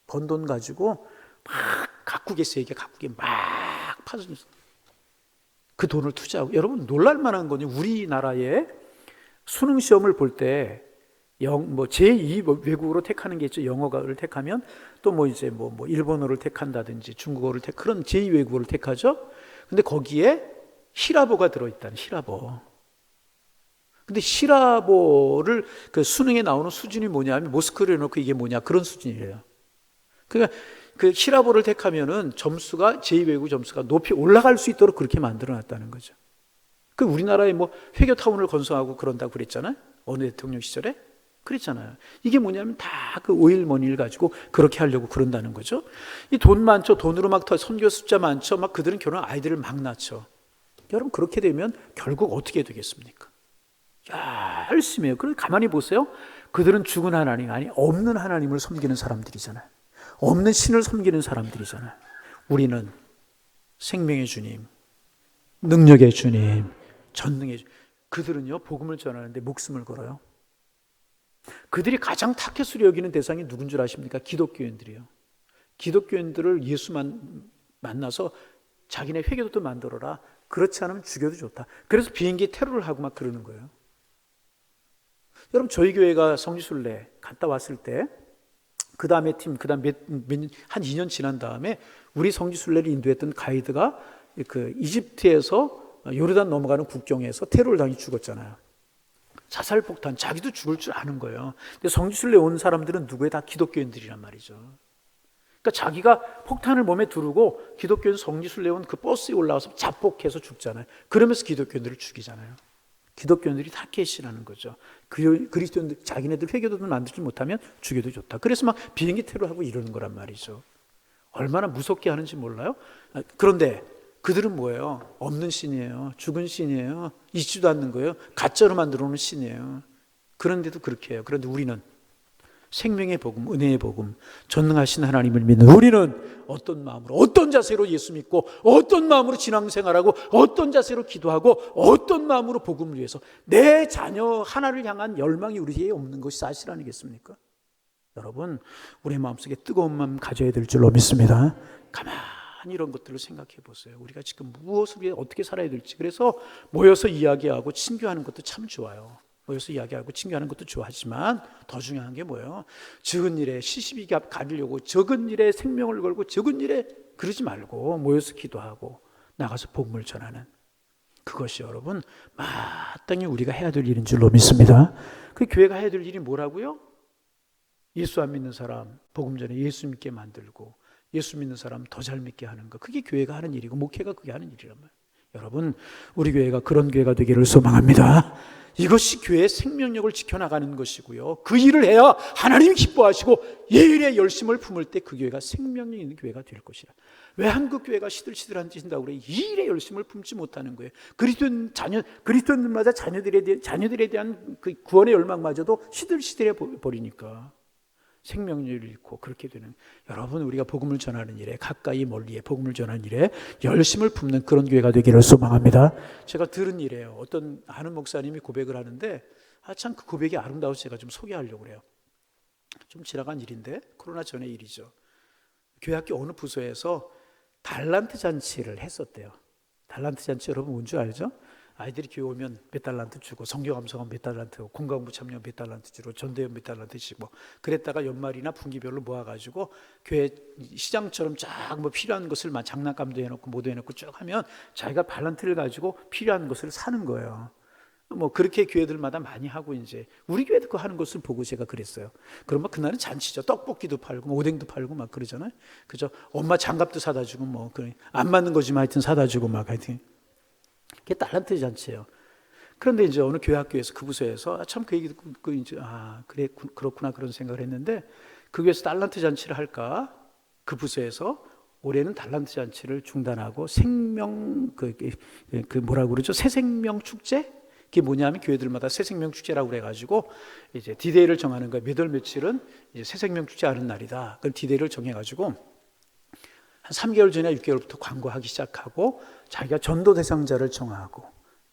번 돈 가지고 막 각국의 세계 각국에 막 파서 그 돈을 투자하고. 여러분 놀랄 만한 거는 우리나라의 수능 시험을 볼 때 제2 외국어로 택하는 게 있죠. 영어를 택하면 또 뭐 이제 뭐 일본어를 택한다든지 중국어를 그런 제2 외국어를 택하죠. 근데 거기에 히라보가 들어있다는 히라보. 근데 히라보를 그 수능에 나오는 수준이 뭐냐면 모스크를 해놓고 이게 뭐냐 그런 수준이래요. 그러니까 그 히라보를 택하면은 점수가 제2 외국 점수가 높이 올라갈 수 있도록 그렇게 만들어놨다는 거죠. 그 우리나라에 뭐 회교타운을 건설하고 그런다고 그랬잖아요. 어느 대통령 시절에 그랬잖아요. 이게 뭐냐면 다 그 오일머니를 가지고 그렇게 하려고 그런다는 거죠. 이 돈 많죠. 돈으로 막 선교 숫자 많죠. 막 그들은 결혼 아이들을 막 낳죠. 여러분 그렇게 되면 결국 어떻게 되겠습니까? 열심히 해요. 그럼 가만히 보세요. 그들은 죽은 하나님 아니 없는 하나님을 섬기는 사람들이잖아요. 없는 신을 섬기는 사람들이잖아요. 우리는 생명의 주님, 능력의 주님, 전능의 주님. 그들은요 복음을 전하는데 목숨을 걸어요. 그들이 가장 타겟으로 여기는 대상이 누군 줄 아십니까? 기독교인들이요. 기독교인들을 예수만 만나서 자기네 회교도 만들어라. 그렇지 않으면 죽여도 좋다. 그래서 비행기 테러를 하고 막 그러는 거예요. 여러분 저희 교회가 성지순례 갔다 왔을 때 그 다음에 한 2년 지난 다음에 우리 성지순례를 인도했던 가이드가 그 이집트에서 요르단 넘어가는 국경에서 테러를 당해 죽었잖아요. 자살폭탄, 자기도 죽을 줄 아는 거예요. 근데 성지순례 온 사람들은 누구에 다 기독교인들이란 말이죠. 그러니까 자기가 폭탄을 몸에 두르고 기독교인 성지순례 온 그 버스에 올라와서 자폭해서 죽잖아요. 그러면서 기독교인들을 죽이잖아요. 기독교인들이 타겟이라는 거죠. 그리스도인들 자기네들 회교도 만들지 못하면 죽여도 좋다. 그래서 막 비행기 테러하고 이러는 거란 말이죠. 얼마나 무섭게 하는지 몰라요? 그런데 그들은 뭐예요? 없는 신이에요. 죽은 신이에요. 있지도 않는 거예요. 가짜로 만들어 놓은 신이에요. 그런데도 그렇게 해요. 그런데 우리는 생명의 복음, 은혜의 복음, 전능하신 하나님을 믿는 우리는 어떤 마음으로, 어떤 자세로 예수 믿고, 어떤 마음으로 신앙생활하고, 어떤 자세로 기도하고, 어떤 마음으로 복음을 위해서 내 자녀 하나를 향한 열망이 우리에게 없는 것이 사실 아니겠습니까? 여러분, 우리의 마음속에 뜨거운 마음 가져야 될 줄로 믿습니다. 가만히 이런 것들을 생각해 보세요. 우리가 지금 무엇을 위해 어떻게 살아야 될지. 그래서 모여서 이야기하고 친교하는 것도 참 좋아요. 모여서 이야기하고 친교하는 것도 좋아하지만 더 중요한 게 뭐예요? 적은 일에 시시비 가리려고 적은 일에 생명을 걸고 적은 일에 그러지 말고 모여서 기도하고 나가서 복음을 전하는 그것이 여러분 마땅히 우리가 해야 될 일인 줄로 믿습니다. 그 교회가 해야 될 일이 뭐라고요? 예수 안 믿는 사람 복음 전에 예수 믿게 만들고 예수 믿는 사람 더 잘 믿게 하는 것, 그게 교회가 하는 일이고 목회가 그게 하는 일이란 말이에요. 여러분, 우리 교회가 그런 교회가 되기를 소망합니다. 이것이 교회의 생명력을 지켜나가는 것이고요, 그 일을 해야 하나님이 기뻐하시고 예일의 열심을 품을 때 그 교회가 생명력 있는 교회가 될 것이라. 왜 한국 교회가 시들시들한 짓인다고 그래? 이 일의 열심을 품지 못하는 거예요. 그리스도인들마다 자녀들에 대한 그 구원의 열망마저도 시들시들해 버리니까 생명력을 잃고 그렇게 되는, 여러분, 우리가 복음을 전하는 일에 가까이 멀리에 복음을 전하는 일에 열심을 품는 그런 교회가 되기를 소망합니다. 제가 들은 일이에요. 어떤 아는 목사님이 고백을 하는데 참 그 고백이 아름다워서 제가 좀 소개하려고 그래요. 좀 지나간 일인데 코로나 전의 일이죠. 교회 학교 어느 부서에서 달란트 잔치를 했었대요. 달란트 잔치 여러분 뭔지 알죠? 아이들이 교회 오면 몇 달란트 주고 성경 암송은 몇 달란트, 공강부 참여 몇 달란트 주고 전도연 몇 달란트 주고, 그랬다가 연말이나 분기별로 모아가지고 교회 시장처럼 쫙 뭐 필요한 것을 막 장난감도 해놓고 뭐도 해놓고 쭉 하면 자기가 달란트를 가지고 필요한 것을 사는 거예요. 뭐 그렇게 교회들마다 많이 하고, 이제 우리 교회도 그 하는 것을 보고 제가 그랬어요. 그러면 그날은 잔치죠. 떡볶이도 팔고 뭐 오뎅도 팔고 막 그러잖아요. 그죠? 엄마 장갑도 사다 주고 뭐 안 맞는 거지만 하여튼 사다 주고 막 하여튼. 그게 달란트 잔치예요. 그런데 이제 어느 교회 학교에서 그 부서에서 참 그 얘기 듣고 이제 그래 그렇구나 그런 생각을 했는데, 그 교회에서 달란트 잔치를 할까? 그 부서에서 올해는 달란트 잔치를 중단하고 생명 뭐라고 그러죠? 새생명 축제? 그게 뭐냐면 교회들마다 새생명 축제라고 그래가지고 이제 디데이를 정하는 거예요. 몇 월 며칠은 이제 새생명 축제 하는 날이다. 그럼 디데이를 정해가지고 한 3개월 전이나 6개월부터 광고하기 시작하고 자기가 전도 대상자를 정하고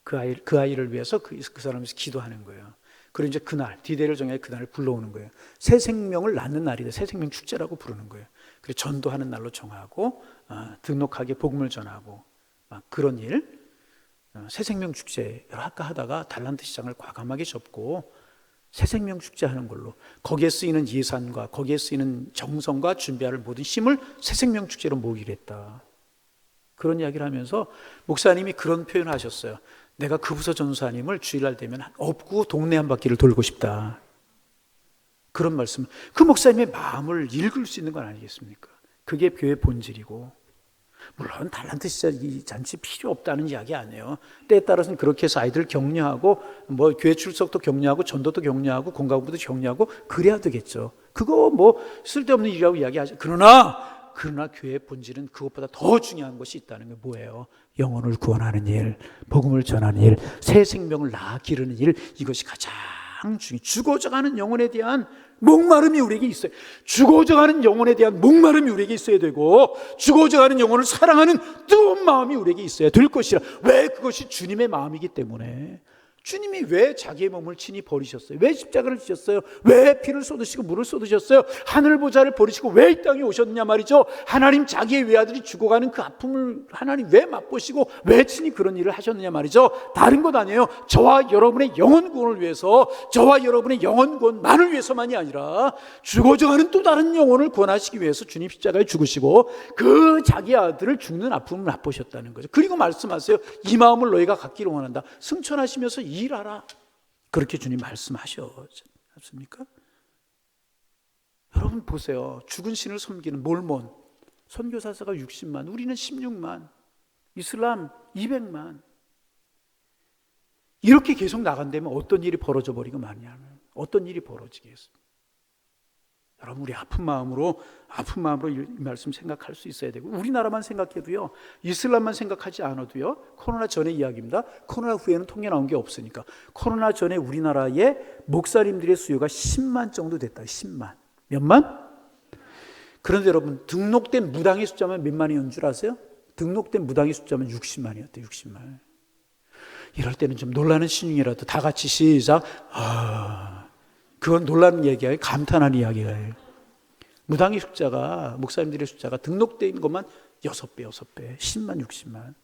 그 아이를 위해서 그 사람에서 기도하는 거예요. 그리고 이제 그날 디데이를 정해 그날을 불러오는 거예요. 새 생명을 낳는 날이다. 새 생명 축제라고 부르는 거예요. 그리고 전도하는 날로 정하고 등록하게 복음을 전하고 그런 일, 새 생명 축제를 할까 하다가 달란트 시장을 과감하게 접고 새 생명 축제 하는 걸로, 거기에 쓰이는 예산과 거기에 쓰이는 정성과 준비할 모든 힘을 새 생명 축제로 모으기로 했다. 그런 이야기를 하면서 목사님이 그런 표현을 하셨어요. 내가 그 부서 전사님을 주일날 되면 업고 동네 한 바퀴를 돌고 싶다. 그런 말씀, 그 목사님의 마음을 읽을 수 있는 건 아니겠습니까? 그게 교회 본질이고, 물론 달란트 잔치 필요 없다는 이야기 아니에요. 때에 따라서는 그렇게 해서 아이들 격려하고 뭐 교회 출석도 격려하고 전도도 격려하고 공강부도 격려하고 그래야 되겠죠. 그거 뭐 쓸데없는 일이라고 이야기하죠. 그러나 교회의 본질은 그것보다 더 중요한 것이 있다는 게 뭐예요? 영혼을 구원하는 일, 복음을 전하는 일, 새 생명을 낳아 기르는 일, 이것이 가장 중요해요. 죽어져가는 영혼에 대한 목마름이 우리에게 있어요. 죽어져가는 영혼에 대한 목마름이 우리에게 있어야 되고, 죽어져가는 영혼을 사랑하는 뜨거운 마음이 우리에게 있어야 될 것이라. 왜? 그것이 주님의 마음이기 때문에. 주님이 왜 자기의 몸을 친히 버리셨어요? 왜 십자가를 지셨어요? 왜 피를 쏟으시고 물을 쏟으셨어요? 하늘 보좌를 버리시고 왜 이 땅에 오셨느냐 말이죠. 하나님 자기의 외아들이 죽어가는 그 아픔을 하나님 왜 맛보시고 왜 친히 그런 일을 하셨느냐 말이죠. 다른 것 아니에요. 저와 여러분의 영혼 구원을 위해서, 저와 여러분의 영혼 구원만을 위해서만이 아니라 죽어져가는 또 다른 영혼을 구원하시기 위해서 주님 십자가에 죽으시고 그 자기 아들을 죽는 아픔을 맛보셨다는 거죠. 그리고 말씀하세요. 이 마음을 너희가 갖기를 원한다. 승천하시면서 일하라. 그렇게 주님 말씀하셨지 않습니까? 여러분 보세요. 죽은 신을 섬기는 몰몬 선교사가 60만, 우리는 16만, 이슬람 200만. 이렇게 계속 나간다면 어떤 일이 벌어져 버리고 마냐면 어떤 일이 벌어지겠습니까? 여러분 우리 아픈 마음으로 이 말씀 생각할 수 있어야 되고, 우리나라만 생각해도요, 이슬람만 생각하지 않아도요, 코로나 전의 이야기입니다. 코로나 후에는 통계 나온 게 없으니까 코로나 전에 우리나라의 목사님들의 수요가 10만 정도 됐다. 10만. 몇만? 그런데 여러분 등록된 무당의 숫자만 몇 만이었는 줄 아세요? 등록된 무당의 숫자만 60만이었대요. 60만. 이럴 때는 좀 놀라는 신용이라도 다 같이 시작. 그건 놀라는 얘기야. 감탄하는 이야기예요. 무당의 숫자가, 목사님들의 숫자가 등록된 것만 6배, 10만, 60만.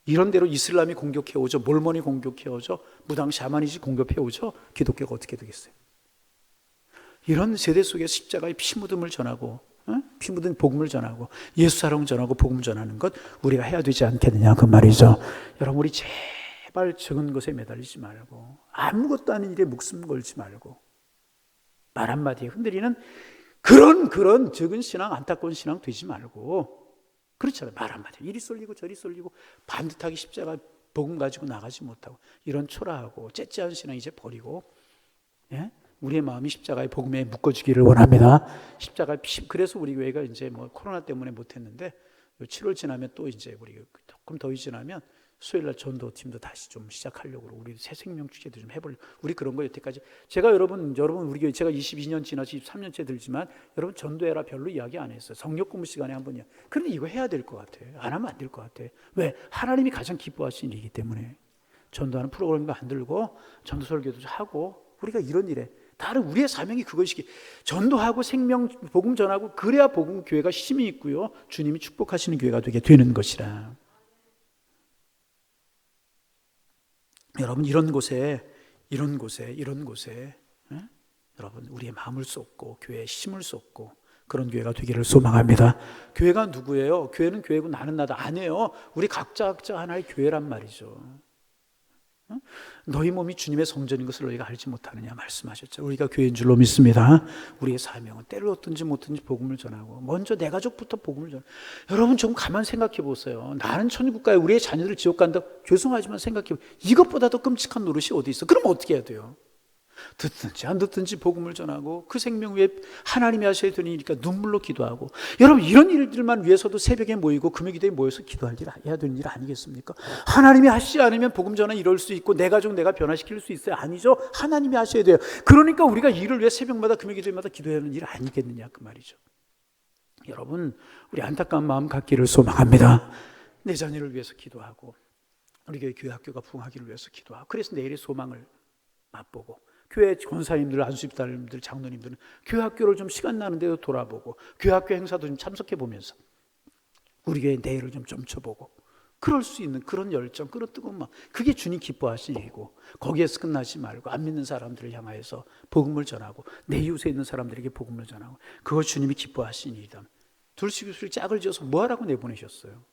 이런 대로 이슬람이 공격해오죠. 몰몬이 공격해오죠. 무당 샤머니즘 공격해오죠. 기독교가 어떻게 되겠어요? 이런 세대 속에 십자가의 피 묻음을 전하고, 피 묻은 복음을 전하고, 예수 사랑을 전하고 복음을 전하는 것 우리가 해야 되지 않겠느냐 그 말이죠. 여러분 우리 제발 적은 것에 매달리지 말고, 아무것도 아닌 일에 목숨 걸지 말고, 말 한마디에 흔들리는 그런 적은 신앙, 안타까운 신앙 되지 말고, 그렇잖아요. 말 한마디에 이리 쏠리고 저리 쏠리고 반듯하게 십자가 복음 가지고 나가지 못하고, 이런 초라하고 째째한 신앙 이제 버리고, 예? 우리의 마음이 십자가의 복음에 묶어지기를 원합니다. 그래서 우리 교회가 이제 뭐 코로나 때문에 못했는데 7월 지나면 또 이제 우리 조금 더위 지나면 수요일날 전도팀도 다시 좀 시작하려고, 우리 새 생명 축제도 좀 해보려고. 우리 그런 거 여태까지 제가 여러분 우리 교회 제가 22년 지나서 23년째 들지만 여러분 전도해라 별로 이야기 안 했어요. 성역 공부 시간에 한 번이야. 그런데 이거 해야 될 것 같아. 안 하면 안 될 것 같아. 왜? 하나님이 가장 기뻐하시는 일이기 때문에. 전도하는 프로그램도 만들고 전도 설교도 하고, 우리가 이런 일에 다른 우리의 사명이 그것이기, 전도하고 생명 복음 전하고, 그래야 복음 교회가 힘이 있고요, 주님이 축복하시는 교회가 되게 되는 것이라. 여러분 이런 곳에 여러분 우리의 마음을 쏟고 교회에 힘을 쏟고 그런 교회가 되기를 소망합니다. 교회가 누구예요? 교회는 교회고 나는 나다 아니에요. 우리 각자 하나의 교회란 말이죠. 너희 몸이 주님의 성전인 것을 너희가 알지 못하느냐 말씀하셨죠. 우리가 교회인 줄로 믿습니다. 우리의 사명은 때를 얻든지 못든지 복음을 전하고, 먼저 내 가족부터 복음을 전하고. 여러분 좀 가만 생각해 보세요. 나는 천국 가요, 우리의 자녀들 지옥 간다. 죄송하지만 생각해 보세요. 이것보다 더 끔찍한 노릇이 어디 있어? 그럼 어떻게 해야 돼요? 듣든지 안 듣든지 복음을 전하고, 그 생명 위에 하나님이 하셔야 되는 일이니까 눈물로 기도하고. 여러분 이런 일들만 위해서도 새벽에 모이고 금요기도에 모여서 기도할 일, 해야 되는 일 아니겠습니까? 하나님이 하시지 않으면 복음 전환 이럴 수 있고 내 가족 내가 변화시킬 수 있어요? 아니죠. 하나님이 하셔야 돼요. 그러니까 우리가 이를 위해 새벽마다 금요기도마다 기도해야 하는 일 아니겠느냐 그 말이죠. 여러분 우리 안타까운 마음 갖기를 소망합니다. 내 자녀를 위해서 기도하고, 우리 교회 학교가 부흥하기를 위해서 기도하고, 그래서 내일의 소망을 맛보고, 교회 권사님들, 안수집사님들, 장로님들은 교회 학교를 좀 시간 나는 데도 돌아보고, 교회 학교 행사도 좀 참석해 보면서 우리 교회 내일을 좀 점쳐보고, 그럴 수 있는 그런 열정, 그런 뜨거운 마음, 그게 주님 기뻐하시는 일이고, 거기에서 끝나지 말고 안 믿는 사람들을 향하여서 복음을 전하고, 내 이웃에 있는 사람들에게 복음을 전하고, 그거 주님이 기뻐하시는 일이다. 둘씩 짝을 지어서 뭐하라고 내보내셨어요?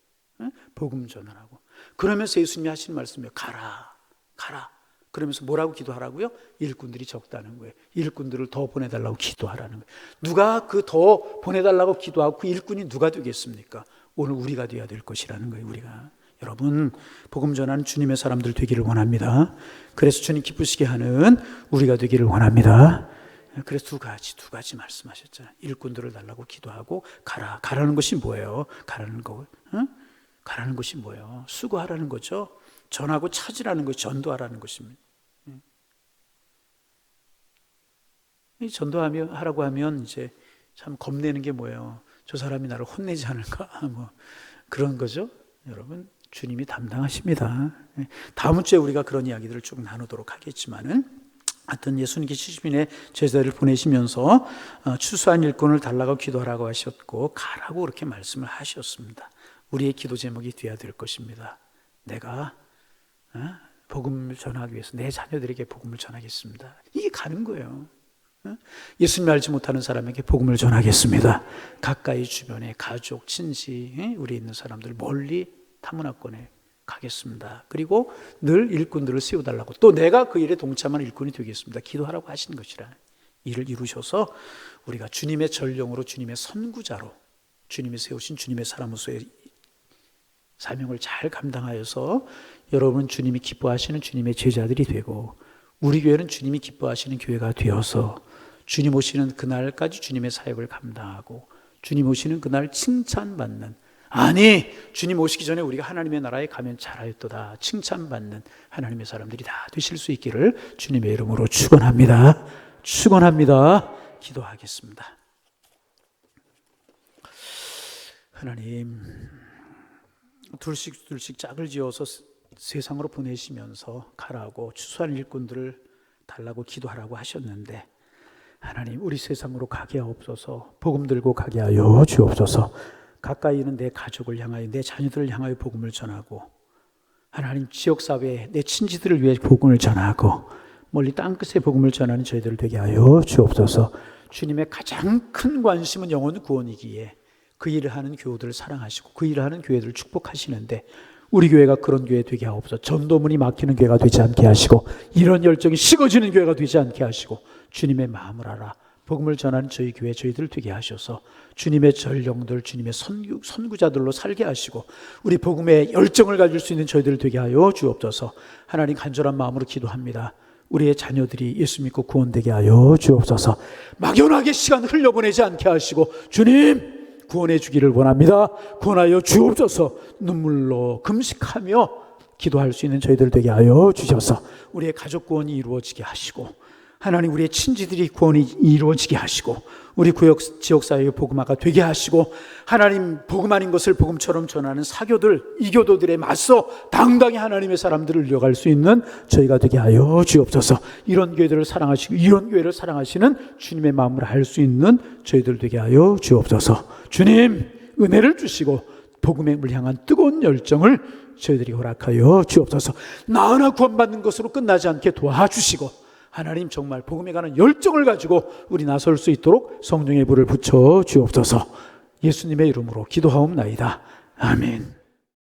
복음 전하라고. 그러면서 예수님이 하시는 말씀이에요. 가라. 그러면서 뭐라고 기도하라고요? 일꾼들이 적다는 거예요. 일꾼들을 더 보내달라고 기도하라는 거예요. 누가 그 더 보내달라고 기도하고 그 일꾼이 누가 되겠습니까? 오늘 우리가 되어야 될 것이라는 거예요. 우리가. 여러분 복음 전하는 주님의 사람들 되기를 원합니다. 그래서 주님 기쁘시게 하는 우리가 되기를 원합니다. 그래서 두 가지 말씀하셨잖아요. 일꾼들을 달라고 기도하고 가라는 것이 뭐예요? 가라는 것이 뭐예요? 수고하라는 거죠. 전하고 찾으라는 것, 전도하라는 것입니다. 전도하라고 하면 이제 참 겁내는 게 뭐예요? 저 사람이 나를 혼내지 않을까? 뭐 그런 거죠. 여러분 주님이 담당하십니다. 다음 주에 우리가 그런 이야기들을 쭉 나누도록 하겠지만은, 하여튼 예수님께 70인의 제자를 보내시면서 추수한 일꾼을 달라고 기도하라고 하셨고, 가라고 그렇게 말씀을 하셨습니다. 우리의 기도 제목이 되어야 될 것입니다. 내가 복음을 전하기 위해서 내 자녀들에게 복음을 전하겠습니다. 이게 가는 거예요. 예수님 알지 못하는 사람에게 복음을 전하겠습니다. 가까이 주변에 가족, 친지, 우리 있는 사람들 멀리 타문화권에 가겠습니다. 그리고 늘 일꾼들을 세워달라고, 또 내가 그 일에 동참하는 일꾼이 되겠습니다. 기도하라고 하신 것이라 일을 이루셔서 우리가 주님의 전령으로, 주님의 선구자로, 주님이 세우신 주님의 사람으로서의 사명을 잘 감당하여서 여러분은 주님이 기뻐하시는 주님의 제자들이 되고, 우리 교회는 주님이 기뻐하시는 교회가 되어서 주님 오시는 그날까지 주님의 사역을 감당하고 주님 오시는 그날 칭찬받는, 아니 주님 오시기 전에 우리가 하나님의 나라에 가면 잘하였도다 칭찬받는 하나님의 사람들이 다 되실 수 있기를 주님의 이름으로 축원합니다. 축원합니다. 기도하겠습니다. 하나님, 둘씩 짝을 지어서 세상으로 보내시면서 가라고 추수할 일꾼들을 달라고 기도하라고 하셨는데, 하나님 우리 세상으로 가게 하옵소서. 복음 들고 가게 하여 주옵소서. 가까이 있는 내 가족을 향하여, 내 자녀들을 향하여 복음을 전하고, 하나님 지역사회에 내 친지들을 위해 복음을 전하고, 멀리 땅끝에 복음을 전하는 저희들을 되게 하여 주옵소서. 주님의 가장 큰 관심은 영혼 구원이기에 그 일을 하는 교우들을 사랑하시고 그 일을 하는 교회들을 축복하시는데, 우리 교회가 그런 교회 되게 하옵소서. 전도문이 막히는 교회가 되지 않게 하시고, 이런 열정이 식어지는 교회가 되지 않게 하시고, 주님의 마음을 알아 복음을 전하는 저희 교회 저희들을 되게 하셔서 주님의 전령들, 주님의 선구자들로 살게 하시고, 우리 복음의 열정을 가질 수 있는 저희들을 되게 하여 주옵소서. 하나님, 간절한 마음으로 기도합니다. 우리의 자녀들이 예수 믿고 구원되게 하여 주옵소서. 막연하게 시간 흘려보내지 않게 하시고, 주님 구원해 주기를 원합니다. 구원하여 주옵소서. 눈물로 금식하며 기도할 수 있는 저희들 되게 하여 주셔서 우리의 가족 구원이 이루어지게 하시고, 하나님 우리의 친지들이 구원이 이루어지게 하시고, 우리 구역 지역사회의 복음화가 되게 하시고, 하나님 복음 아닌 것을 복음처럼 전하는 사교들, 이교도들에 맞서 당당히 하나님의 사람들을 이어갈 수 있는 저희가 되게 하여 주옵소서. 이런 교회들을 사랑하시고 이런 교회를 사랑하시는 주님의 마음을 알 수 있는 저희들 되게 하여 주옵소서. 주님 은혜를 주시고 복음을 향한 뜨거운 열정을 저희들이 허락하여 주옵소서. 나 하나 구원받는 것으로 끝나지 않게 도와주시고, 하나님 정말 복음에 관한 열정을 가지고 우리 나설 수 있도록 성령의 불을 붙여 주옵소서. 예수님의 이름으로 기도하옵나이다. 아멘.